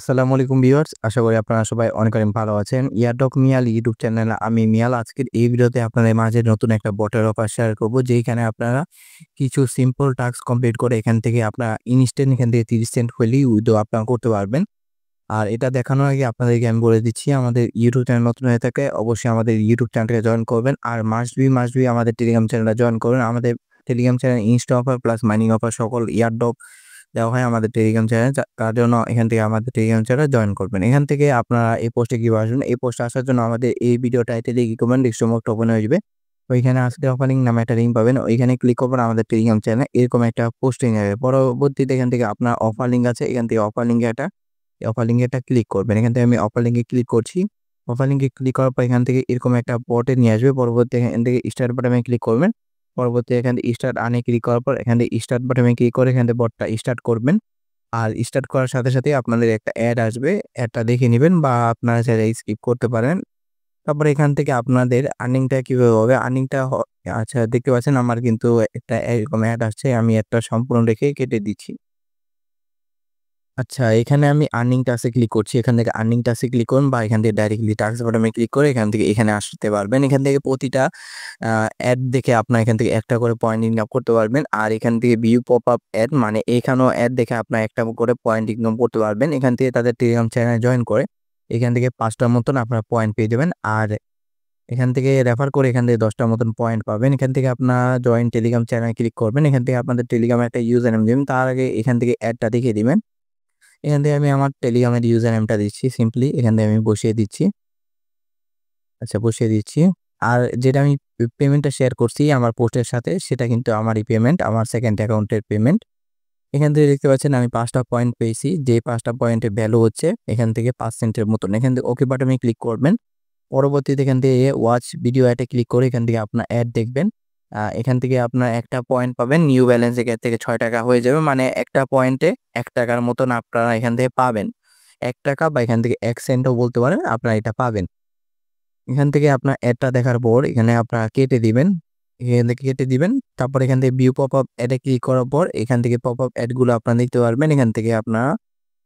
আসসালামু আলাইকুম ভিউয়ার্স, আশা করি আপনারা সবাই অনেক ভালো আছেন। ইয়ারডক মিয়াল ইউটিউব চ্যানেলে আমি মিয়াল। আজকের এই ভিডিওতে আপনাদের মাঝে নতুন একটা বটের অফার শেয়ার করব, যেখানে আপনারা কিছু সিম্পল টাস্ক কমপ্লিট করে এখান থেকে আপনারা ইনস্ট্যান্ট এখান থেকে 30 সেন্ট হলেই উইথড্র আপনারা করতে পারবেন। আর এটা দেখানোর আগে আপনাদেরকে আমি বলে দিচ্ছি, আমাদের ইউটিউব চ্যানেল নতুন হয়ে থাকে অবশ্যই আমাদের ইউটিউব চ্যানেলটাকে জয়েন করবেন। আর মাস্ট বি আমাদের টেলিগ্রাম চ্যানেলটা জয়েন করবেন। আমাদের Telegram channel Insta offer plus mining offer সকল ইয়ারডক দেওয়া হয় আমাদের টেলিগ্রাম চ্যানেলে। তার জন্য এখান থেকে আমাদের টেলিগ্রাম চ্যানেলে জয়েন করবেন। এখান থেকে আপনারা এই পোস্টে কিভাবে আসবেন, এই পোস্টে আসার জন্য আমাদের এই ভিডিও টাইটেলে কি করবেন, ডিসক্রিপশন বক্স ওপেন হয়ে যাবে। ওইখানে আজকের অফার লিঙ্ক নামে একটা লিঙ্ক পাবেন, ওইখানে ক্লিক করবেন আমাদের টেলিগ্রাম চ্যানেলে এরকম একটা পোস্টিং আসবে। পরবর্তীতে এখান থেকে আপনার অফার লিঙ্ক আছে, এখান থেকে অফার লিঙ্কে একটা ক্লিক করবেন। এখান থেকে আমি অফার লিঙ্কে ক্লিক করছি। অফার লিঙ্কে ক্লিক করার পর এখান থেকে এরকম একটা বটে নিয়ে আসবে। পরবর্তী এখান থেকে স্টার্ট বাটনে ক্লিক করবেন। পরবর্তী এখান থেকে স্টার্ট আর্নে ক্লিক করার পর এখান থেকে স্টার্ট বাটনে ক্লিক করে এখান থেকে বটটা স্টার্ট করবেন। আর স্টার্ট করার সাথে সাথেই আপনাদের একটা অ্যাড আসবে, অ্যাডটা দেখে নিবেন বা আপনারা চাইলে স্কিপ করতে পারেন। তারপরে এখান থেকে আপনাদের আর্নিংটা কিভাবে হবে, আর্নিংটা আচ্ছা দেখতে পাচ্ছেন আমার কিন্তু একটা এরকম অ্যাড আসছে, আমি অ্যাডটা সম্পূর্ণ রেখে কেটে দিচ্ছি। আচ্ছা, এখানে আমি আর্নিং টাস্কে ক্লিক করছি। এখান থেকে আর্নিং টাস্কে ক্লিক করুন বা এখান থেকে ডাইরেক্টলি টাস্ক বাটনে ক্লিক করে এখান থেকে এখানে আসতে পারবেন। এখান থেকে প্রতিটা অ্যাড দেখে আপনার এখান থেকে একটা করে পয়েন্ট ইনকাম করতে পারবেন। আর এখান থেকে ভিউ পপ আপ অ্যাড মানে এখানেও অ্যাড দেখে আপনার একটা করে পয়েন্ট ইনকাম করতে পারবেন। এখান থেকে তাদের টেলিগ্রাম চ্যানেলে জয়েন করে এখান থেকে 5টার মতন আপনার পয়েন্ট পেয়ে যাবেন। আর এখান থেকে রেফার করে এখান থেকে 10টার মতন পয়েন্ট পাবেন। এখান থেকে আপনার জয়েন টেলিগ্রাম চ্যানেলে ক্লিক করবেন। এখান থেকে আপনাদের টেলিগ্রামে একটা ইউজার নেম দিবেন। তার আগে এখান থেকে অ্যাডটা দেখিয়ে দিবেন। এখান থেকে আমি আমার টেলিগ্রামের ইউজার নেমটা দিচ্ছি, সিম্পলি এখান থেকে আমি বসিয়ে দিচ্ছি। আচ্ছা, বসিয়ে দিচ্ছি। আর যেটা আমি পেমেন্টটা শেয়ার করছি আমার পোস্টের সাথে, সেটা কিন্তু আমারই পেমেন্ট, আমার সেকেন্ড অ্যাকাউন্টের পেমেন্ট। এখান থেকে দেখতে পাচ্ছেন আমি 5টা পয়েন্ট পেয়েছি, যে 5টা পয়েন্টের ভ্যালু হচ্ছে এখান থেকে 5 সেন্টের মতন। এখান থেকে ওকে বাটনে ক্লিক করবেন। পরবর্তীতে এখান থেকে ওয়াচ ভিডিও অ্যাডে ক্লিক করে এখান থেকে আপনার অ্যাড দেখবেন। এখান থেকে আপনার একটা পয়েন্ট পাবেন, নিউ ব্যালেন্স এখান থেকে 6 টাকা হয়ে যাবে, মানে একটা পয়েন্টে 1 টাকার মতন আপনারা এখান থেকে পাবেন। 1 টাকা বা এখান থেকে 1 সেন্টও বলতে পারেন, আপনারা এটা পাবেন। এখান থেকে আপনার অ্যাডটা দেখার পর এখানে আপনারা কেটে দিবেন। এখান থেকে কেটে দিবেন। তারপর এখান থেকে ভিউ পপ আপ অ্যাডে ক্লিক করার পর এখান থেকে পপ আপ অ্যাডগুলো আপনারা দেখতে পারবেন। এখান থেকে আপনারা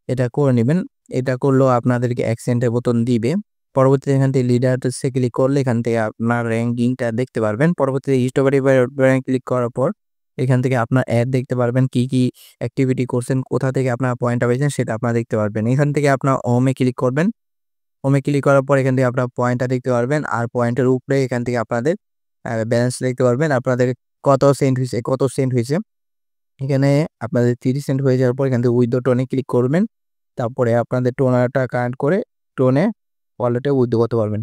এটা করে নিবেন। এটা করলেও আপনাদেরকে 1 সেন্টের মতন দিবে। পরবর্তীতে এখান থেকে লিডারসে ক্লিক করলে এখান থেকে আপনার র‍্যাঙ্কিংটা দেখতে পারবেন। পরবর্তীতে হিস্টোরি বাটনে ক্লিক করার পর এখান থেকে আপনার অ্যাড দেখতে পারবেন, কি অ্যাক্টিভিটি করছেন, কোথা থেকে আপনারা পয়েন্টটা পেয়েছেন সেটা আপনারা দেখতে পারবেন। এখান থেকে আপনার হোমে ক্লিক করবেন। হোমে ক্লিক করার পর এখান থেকে আপনার পয়েন্টটা দেখতে পারবেন। আর পয়েন্টের উপরে এখান থেকে আপনাদের ব্যালেন্স দেখতে পারবেন। আপনাদের কত সেন্ট হইছে। এখানে আপনাদের 30 সেন্ট হয়ে যাওয়ার পর এখান থেকে উইথড্র টোনে ক্লিক করবেন। তারপরে আপনাদের টোনারটা কানেক্ট করে টোনে ওয়ালেটে উইথড্র করতে পারবেন।